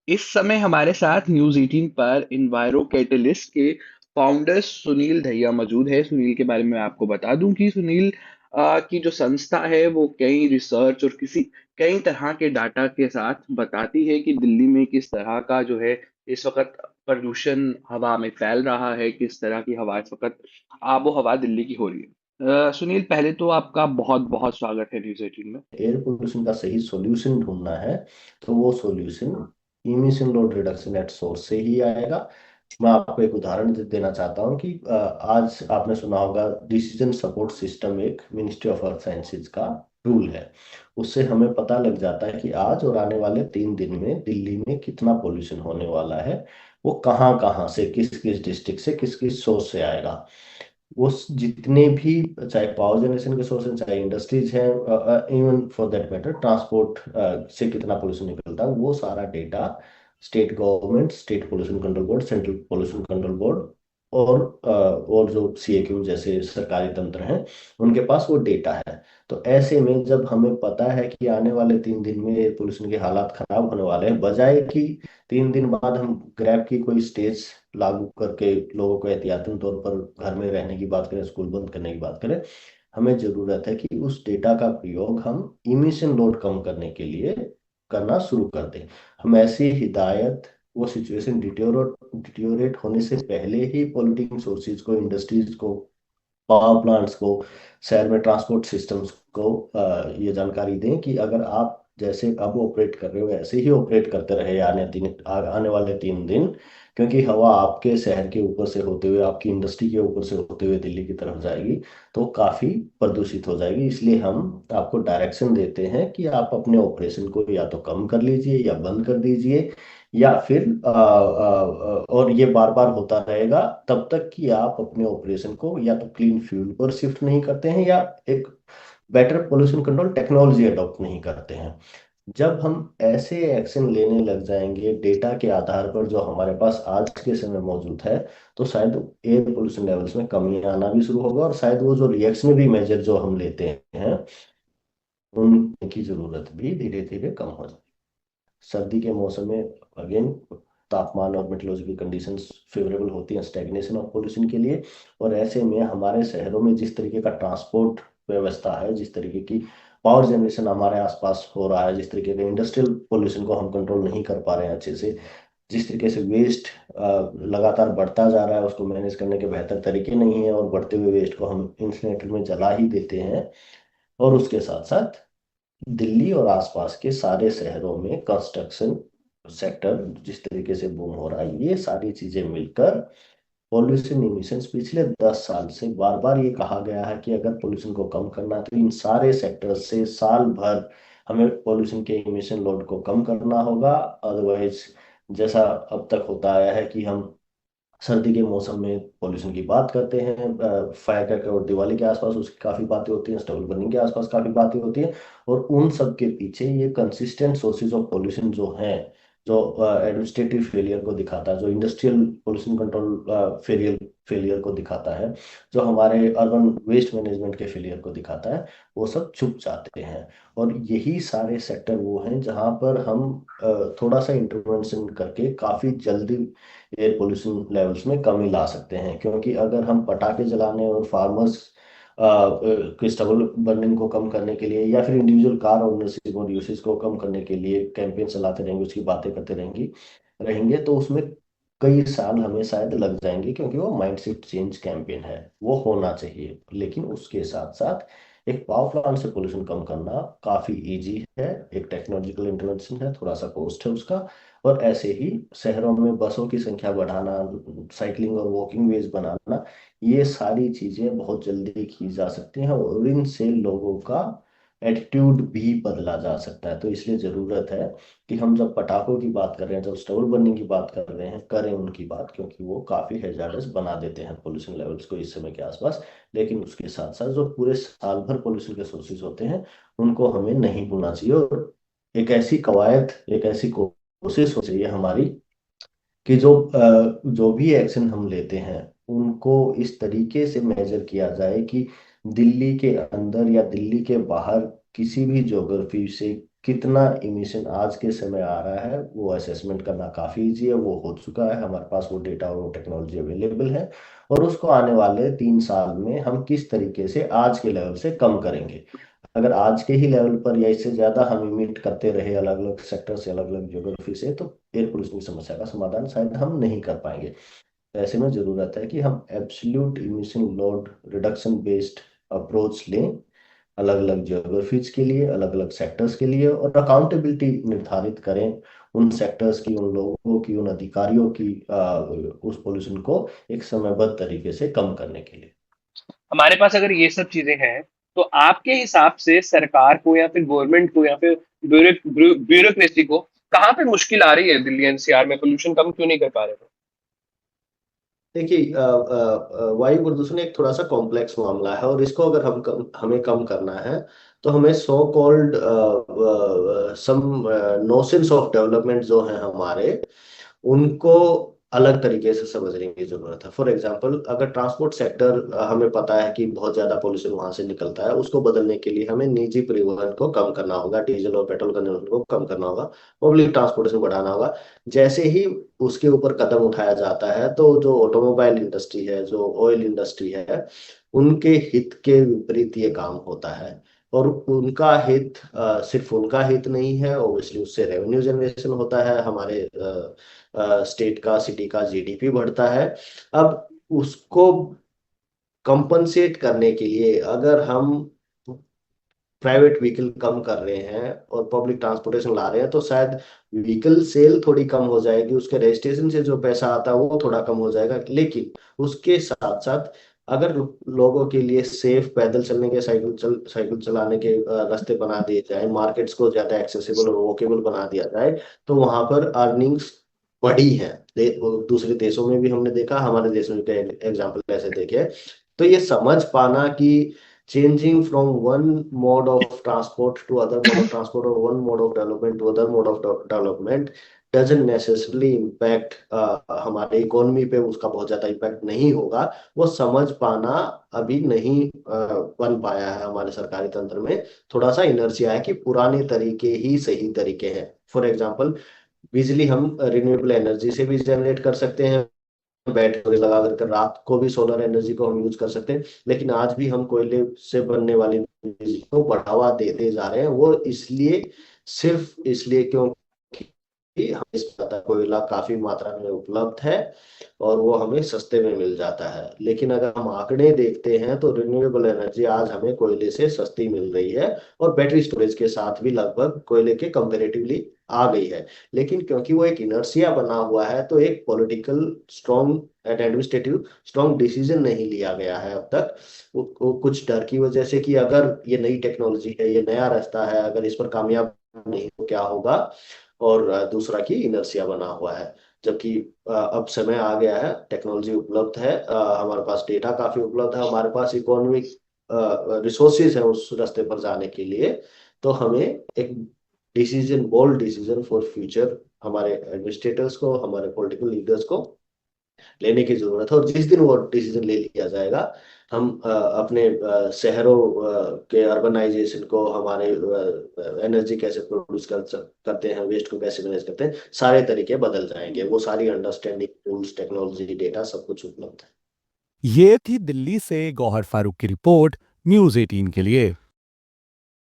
इस समय हमारे साथ न्यूज़ 18 पर इन्वायरो कैटलिस्ट के फाउंडर सुनील दहिया मौजूद है। सुनील के बारे में आपको बता दूं कि सुनील की जो संस्था है वो कई रिसर्च और कई तरह के डाटा के साथ बताती है कि दिल्ली में किस तरह का जो है इस वक्त प्रदूषण हवा में फैल रहा है, किस तरह की हवा इस वक्त आबो हवा दिल्ली की हो रही है। सुनील, पहले तो आपका बहुत बहुत स्वागत है न्यूज़ 18 में। एयर पोल्यूशन का सही सॉल्यूशन ढूंढना है तो वो solution emission load reduction at source से ही आएगा। मैं आपको एक उदाहरण देना चाहता हूँ कि आज आपने सुना होगा डिसीजन सपोर्ट सिस्टम एक मिनिस्ट्री ऑफ अर्थ साइंसेज का टूल है। उससे हमें पता लग जाता है कि आज और आने वाले 3 दिन में दिल्ली में कितना पोल्यूशन होने वाला है। वो कहाँ कहाँ से किस किस डिस्ट्रिक्ट से किस किस सोर्स से आएगा। वो जितने भी चाहे पावर जनरेशन के सोर्स हैं चाहे इंडस्ट्रीज हैं even for that matter transport से कितना पोल्यूशन निकलता है वो सारा data state government state pollution control board central pollution control board और जो सीएक्यू जैसे सरकारी तंत्र हैं उनके पास वो डेटा है। तो ऐसे में जब हमें पता है कि आने वाले 3 दिन में एयर पोल्यूशन के हालात खराब होने वाले हैं बजाय कि 3 दिन बाद हम ग्रैब की कोई स्टेज लागू करके लोगों को एहतियातन तौर पर घर में रहने की बात करें स्कूल बंद करने की बात करें। हमें जरूरत है कि उस डेटा का प्रयोग हम इमिशन लोड कम करने के लिए करना शुरू कर दें। हम ऐसी हिदायत वो सिचुएशन डिटियोरेट होने से पहले ही पॉलिटिकल सोर्सेज को इंडस्ट्रीज को पावर प्लांट्स को शहर में ट्रांसपोर्ट सिस्टम्स को ये जानकारी दें कि अगर आप जैसे अब ऑपरेट कर रहे हो ऐसे ही ऑपरेट करते रहे आने वाले 3 दिन। क्योंकि हवा आपके शहर के ऊपर से होते हुए आपकी इंडस्ट्री के ऊपर से होते हुए दिल्ली की तरफ जाएगी तो काफ़ी प्रदूषित हो जाएगी। इसलिए हम आपको डायरेक्शन देते हैं कि आप अपने ऑपरेशन को या तो कम कर लीजिए या बंद कर दीजिए या फिर और ये बार बार होता रहेगा तब तक कि आप अपने ऑपरेशन को या तो क्लीन फ्यूल पर शिफ्ट नहीं करते हैं या एक better pollution control technology adopt नहीं करते हैं। जब हम ऐसे एक्शन लेने लग जाएंगे डेटा के आधार पर जो हमारे पास आज के समय मौजूद है तो शायद एयर पोल्यूशन लेवल्स में कमी आना भी शुरू होगा और शायद वो जो रिएक्शनरी मेजर जो हम लेते हैं उनकी जरूरत भी धीरे धीरे कम हो जाए। सर्दी के मौसम में अगेन तापमान और मेट्रोलॉजिकल कंडीशंस फेवरेबल होती हैं स्टैग्नेशन ऑफ पोल्यूशन के लिए। और ऐसे में हमारे शहरों में जिस तरीके का ट्रांसपोर्ट व्यवस्था है जिस तरीके की पावर जनरेशन हमारे आसपास हो रहा है जिस तरीके के इंडस्ट्रियल पोल्यूशन को हम कंट्रोल नहीं कर पा रहे हैं अच्छे से जिस तरीके से वेस्ट लगातार बढ़ता जा रहा है उसको मैनेज करने के बेहतर तरीके नहीं है और बढ़ते हुए वेस्ट को हम इंसिनेटर में जला ही देते हैं। और उसके साथ साथ दिल्ली और आसपास के सारे शहरों में कंस्ट्रक्शन सेक्टर जिस तरीके से बूम हो रहा है ये सारी चीजें मिलकर पॉल्यूशन इमिशंस पिछले 10 साल से बार बार ये कहा गया है कि अगर पोल्यूशन को कम करना है तो इन सारे सेक्टर्स से साल भर हमें पोल्यूशन के इमिशन लोड को कम करना होगा। अदरवाइज जैसा अब तक होता आया है कि हम सर्दी के मौसम में पोल्यूशन की बात करते हैं फायर क्रैकर और दिवाली के आसपास उसकी काफ़ी बातें होती हैं स्टबल बर्निंग के आसपास काफ़ी बातें होती हैं। और उन सब के पीछे ये कंसिस्टेंट सोर्सेज ऑफ पोल्यूशन जो हैं जो एडमिनिस्ट्रेटिव फेलियर को दिखाता है जो industrial pollution control failure failure को दिखाता है जो हमारे अर्बन वेस्ट मैनेजमेंट के फेलियर को दिखाता है वो सब छुप जाते हैं। और यही सारे सेक्टर वो हैं जहाँ पर हम थोड़ा सा इंटरवेंशन करके काफ़ी जल्दी एयर पोल्यूशन लेवल्स में कमी ला सकते हैं। क्योंकि अगर हम पटाखे जलाने और फार्मर्स क्रिस्टबल बर्निंग को कम करने के लिए या फिर इंडिविजुअल कार ओनरशिप और यूसेज को कम करने के लिए कैंपेन चलाते रहेंगे उसकी बातें करते रहेंगी रहेंगे तो उसमें कई साल हमें शायद लग जाएंगे क्योंकि वो माइंडसेट चेंज कैंपेन है वो होना चाहिए। लेकिन उसके साथ साथ एक पावर प्लांट से पोल्यूशन कम करना काफी इजी है एक टेक्नोलॉजिकल इंटरवेंशन है थोड़ा सा कॉस्ट है उसका। और ऐसे ही शहरों में बसों की संख्या बढ़ाना साइकिलिंग और वॉकिंग वेज बनाना ये सारी चीजें बहुत जल्दी की जा सकती हैं और इनसे लोगों का एटीट्यूड भी बदला जा सकता है। तो इसलिए जरूरत है कि हम जब पटाखों की बात कर रहे हैं जब स्टबल बर्निंग की बात कर रहे हैं करें उनकी बात क्योंकि वो काफी हैजार्डस बना देते हैं पोल्यूशन लेवल्स को इस समय के आसपास। लेकिन उसके साथ साथ जो पूरे साल भर पोल्यूशन के सोर्सेज होते हैं उनको हमें नहीं भूलना चाहिए। और एक ऐसी कवायद एक ऐसी कोशिश हो चाहिए हमारी कि जो भी एक्शन हम लेते हैं उनको इस तरीके से मेजर किया जाए कि दिल्ली के अंदर या दिल्ली के बाहर किसी भी ज्योग्राफी से कितना इमिशन आज के समय आ रहा है वो असेसमेंट करना काफ़ी इजी है, वो हो चुका है, हमारे पास वो डेटा और वो टेक्नोलॉजी अवेलेबल है। और उसको आने वाले 3 साल में हम किस तरीके से आज के लेवल से कम करेंगे। अगर आज के ही लेवल पर या इससे ज़्यादा हम इमिट करते रहे अलग अलग सेक्टर से, अलग अलग ज्योग्राफी से, तो एयर पोल्यूशन की समस्या का समाधान शायद हम नहीं कर पाएंगे। ऐसे में ज़रूरत है कि हम absolute emission load reduction based approach लें, अलग अलग ज्योग्राफीज के लिए, अलग अलग सेक्टर्स के लिए, और अकाउंटेबिलिटी निर्धारित करें उन सेक्टर्स की, उन लोगों की, उन अधिकारियों की, उस पोल्यूशन को एक समयबद्ध तरीके से कम करने के लिए। हमारे पास अगर ये सब चीजें हैं, तो आपके हिसाब से सरकार को या फिर गवर्नमेंट को या फिर ब्यूरोक्रेसी को कहाँ पे मुश्किल आ रही है? दिल्ली एनसीआर में पोल्यूशन कम क्यों नहीं कर पा रहे हो? देखिए, वायु प्रदूषण एक थोड़ा सा कॉम्प्लेक्स मामला है, और इसको अगर हमें कम करना है, तो हमें so called some notions of development जो है हमारे, उनको अलग तरीके से समझने की जरूरत है। फॉर एग्जांपल, अगर ट्रांसपोर्ट सेक्टर, हमें पता है कि बहुत ज्यादा पोल्यूशन वहां से निकलता है, उसको बदलने के लिए हमें निजी परिवहन को कम करना होगा, डीजल और पेट्रोल कंजम्पशन को कम करना होगा, पब्लिक ट्रांसपोर्टेशन बढ़ाना होगा। जैसे ही उसके ऊपर कदम उठाया जाता है, तो जो ऑटोमोबाइल इंडस्ट्री है, जो ऑयल इंडस्ट्री है, उनके हित के विपरीत ये काम होता है। और उनका हित, सिर्फ उनका हित नहीं है, ऑब्वियसली उससे रेवेन्यू जनरेशन होता है, हमारे स्टेट का, सिटी का जीडीपी बढ़ता है। अब उसको कंपनसेट करने के लिए अगर हम प्राइवेट व्हीकल कम कर रहे हैं और पब्लिक ट्रांसपोर्टेशन ला रहे हैं, तो शायद व्हीकल सेल थोड़ी कम हो जाएगी, उसके रजिस्ट्रेशन से जो पैसा आता है वो थोड़ा कम हो जाएगा। लेकिन उसके साथ साथ अगर लोगों के लिए सेफ पैदल चलने के, साइकिल चलाने के रास्ते बना दिए जाए, मार्केट्स को ज्यादा एक्सेसिबल और वॉकेबल बना दिया जाए, तो वहां पर अर्निंग्स बढ़ी है। दूसरे देशों में भी हमने देखा, हमारे देश में भी एग्जाम्पल ऐसे देखे। तो ये समझ पाना कि changing from one mode of transport to other mode of transport, or one mode of development to other mode of development, doesn't necessarily impact, हमारे इकोनॉमी पे उसका बहुत ज्यादा इम्पैक्ट नहीं होगा, वो समझ पाना अभी नहीं बन पाया है हमारे सरकारी तंत्र में। थोड़ा सा इनर्जिया है कि पुराने तरीके ही सही तरीके हैं। फॉर एग्जाम्पल, बिजली हम रिन्यूएबल एनर्जी से भी जनरेट कर सकते हैं, बैटरी लगा करके रात को भी सोलर एनर्जी को हम यूज कर सकते हैं। लेकिन आज भी हम कोयले से बनने वाली बिजली को बढ़ावा देते जा रहे हैं, वो इसलिए, सिर्फ इसलिए क्योंकि हमें इस पता कोयला काफी मात्रा में उपलब्ध है और वो हमें सस्ते में मिल जाता है। लेकिन अगर हम आंकड़े देखते हैं, तो रिन्यूएबल एनर्जी आज हमें कोयले से सस्ती मिल रही है, और बैटरी स्टोरेज के साथ भी लगभग कोयले के कंपेरेटिवली आ गई है। लेकिन क्योंकि वो एक इनर्सिया बना हुआ है, तो एक political strong and administrative strong decision नहीं लिया गया है अब तक। वो कुछ डर की वजह से कि अगर ये नई टेक्नोलॉजी है, ये नया रास्ता है, अगर इस पर कामयाब नहीं तो क्या होगा। और दूसरा कि इनर्सिया बना हुआ है। जबकि अब समय आ गया है, टेक्नोलॉजी उपलब्ध है, हमारे पास डेटा काफी उपलब्ध है, हमारे पास इकोनॉमिक रिसोर्सेज है उस रास्ते पर जाने के लिए। तो हमें एक decision, bold decision for future, हमारे एडमिनिस्ट्रेटर्स को, हमारे पॉलिटिकल लीडर्स को लेने की जरूरत है। और जिस दिन वो डिसीजन ले लिया जाएगा, हम अपने शहरों के अर्बनाइजेशन को, हमारे एनर्जी कैसे प्रोड्यूस करते हैं, वेस्ट को कैसे मैनेज करते हैं, सारे तरीके बदल जाएंगे। वो सारी अंडरस्टैंडिंग, टूल्स, टेक्नोलॉजी, डेटा सब कुछ उपलब्ध है। ये थी दिल्ली से गौहर फारूक की रिपोर्ट न्यूज़ 18 के लिए।